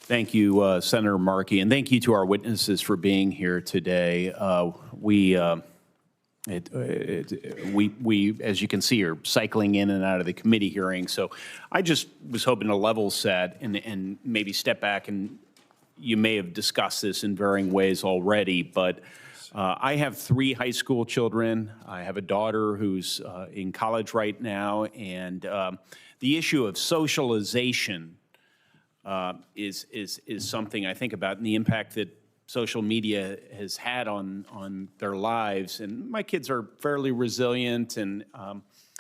Thank you, Senator Markey, and thank you to our witnesses for being here today. We, as you can see, are cycling in and out of the committee hearing. So I just was hoping to level set and maybe step back, and you may have discussed this in varying ways already, but I have 3 high school children. I have a daughter who's in college right now, and the issue of socialization is something I think about, and the impact that social media has had on their lives. And my kids are fairly resilient and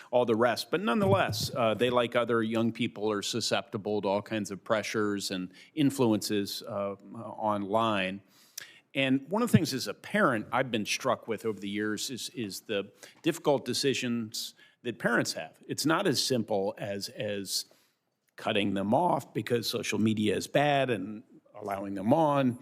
all the rest, but nonetheless, they, like other young people, are susceptible to all kinds of pressures and influences online. And one of the things as a parent I've been struck with over the years is the difficult decisions that parents have. It's not as simple as cutting them off because social media is bad and allowing them on.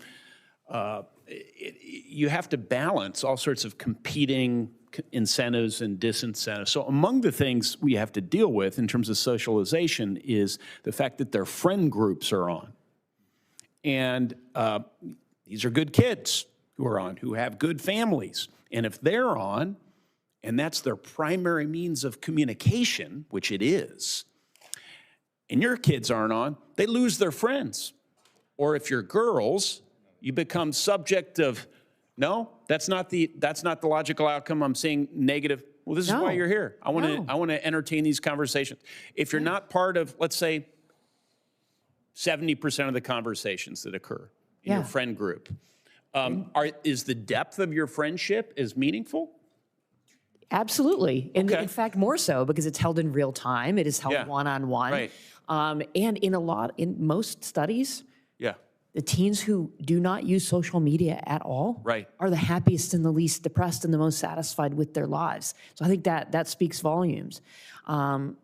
You have to balance all sorts of competing incentives and disincentives. So among the things we have to deal with in terms of socialization is the fact that their friend groups are on. And these are good kids who are on, who have good families. And if they're on, and that's their primary means of communication, which it is, and your kids aren't on, they lose their friends. Or if you're girls, you become subject of, no, that's not the logical outcome. I'm seeing negative. Well, this is why you're here. I want to entertain these conversations. If you're not part of, let's say, 70% of the conversations that occur in your friend group, is the depth of your friendship as meaningful? Absolutely. And in fact, more so because it's held in real time. It is held one-on-one. Right. And in most studies, the teens who do not use social media at all are the happiest and the least depressed and the most satisfied with their lives. So I think that speaks volumes. And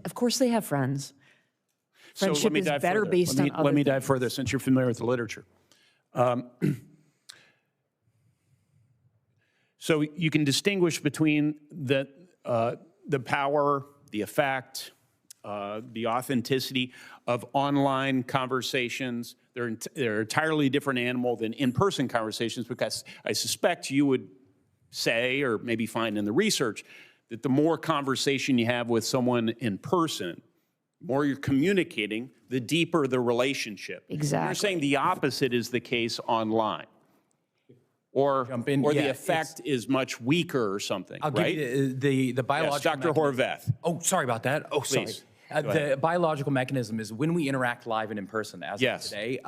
of course they have friends. Friendship is better based on other Let me things. dive further since you're familiar with the literature. So you can distinguish between the power, the effect, the authenticity of online conversations. They're an entirely different animal than in-person conversations, because I suspect you would say, or maybe find in the research, that the more conversation you have with someone in person, the more you're communicating, the deeper the relationship. Exactly. You're saying the opposite is the case online. Or the effect is much weaker or something, I'll give you the biological Dr. Horvath. Oh, sorry about that. Oh, sorry. Please. The biological mechanism is when we interact live and in person, as of today,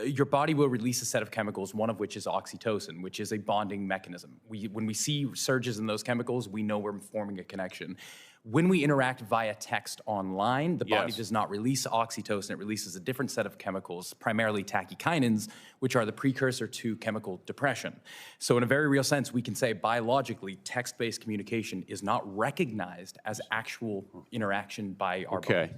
your body will release a set of chemicals, one of which is oxytocin, which is a bonding mechanism. When we see surges in those chemicals, we know we're forming a connection. When we interact via text online, the body does not release oxytocin. It releases a different set of chemicals, primarily tachykinins, which are the precursor to chemical depression. So in a very real sense, we can say biologically, text-based communication is not recognized as actual interaction by our body.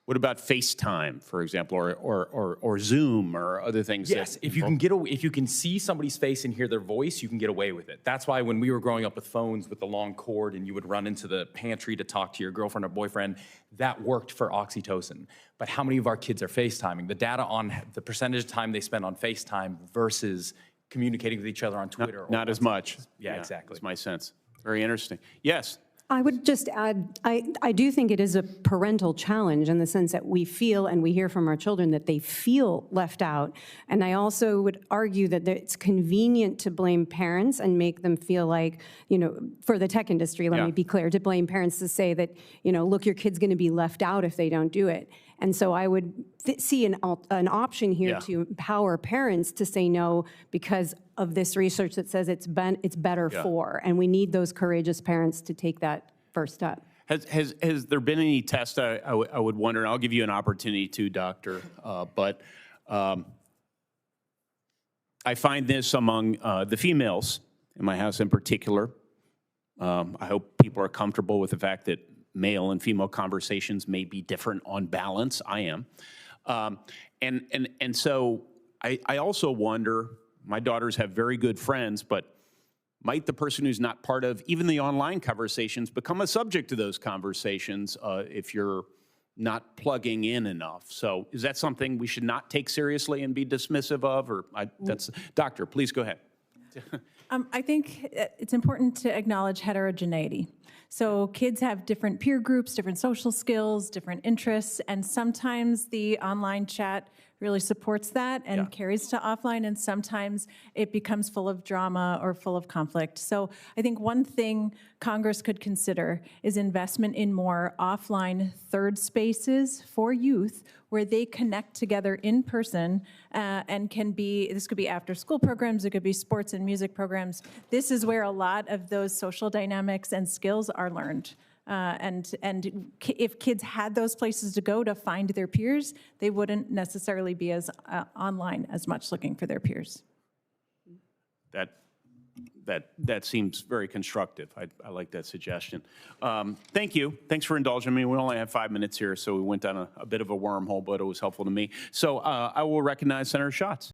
What about FaceTime, for example, or Zoom or other things? Yes, if you can see somebody's face and hear their voice, you can get away with it. That's why when we were growing up with phones with the long cord and you would run into the pantry to talk to your girlfriend or boyfriend, that worked for oxytocin. But how many of our kids are FaceTiming? The data on the percentage of time they spend on FaceTime versus communicating with each other on Twitter. Not as much. Yeah, exactly. That's my sense. Very interesting. Yes. I would just add, I do think it is a parental challenge in the sense that we feel and we hear from our children that they feel left out. And I also would argue that it's convenient to blame parents and make them feel like, for the tech industry, let me be clear, to blame parents to say that, look, your kid's going to be left out if they don't do it. And so I would see an option here to empower parents to say no because of this research that says it's better for, and we need those courageous parents to take that first step. Has there been any test? I would wonder, and I'll give you an opportunity to, Doctor, but I find this among the females in my house in particular. I hope people are comfortable with the fact that male and female conversations may be different on balance. I am. And so I also wonder, my daughters have very good friends, but might the person who's not part of even the online conversations become a subject to those conversations if you're not plugging in enough. So is that something we should not take seriously and be dismissive of? Or that's, Doctor, please go ahead. I think it's important to acknowledge heterogeneity. So kids have different peer groups, different social skills, different interests, and sometimes the online chat really supports that and carries to offline, and sometimes it becomes full of drama or full of conflict. So I think one thing Congress could consider is investment in more offline third spaces for youth where they connect together in person and can be, this could be after school programs, it could be sports and music programs. This is where a lot of those social dynamics and skills are learned. And if kids had those places to go to find their peers, they wouldn't necessarily be as online as much looking for their peers. That seems very constructive. I like that suggestion. Thank you. Thanks for indulging me. We only have 5 minutes here, so we went down a bit of a wormhole, but it was helpful to me. So I will recognize Senator Schatz.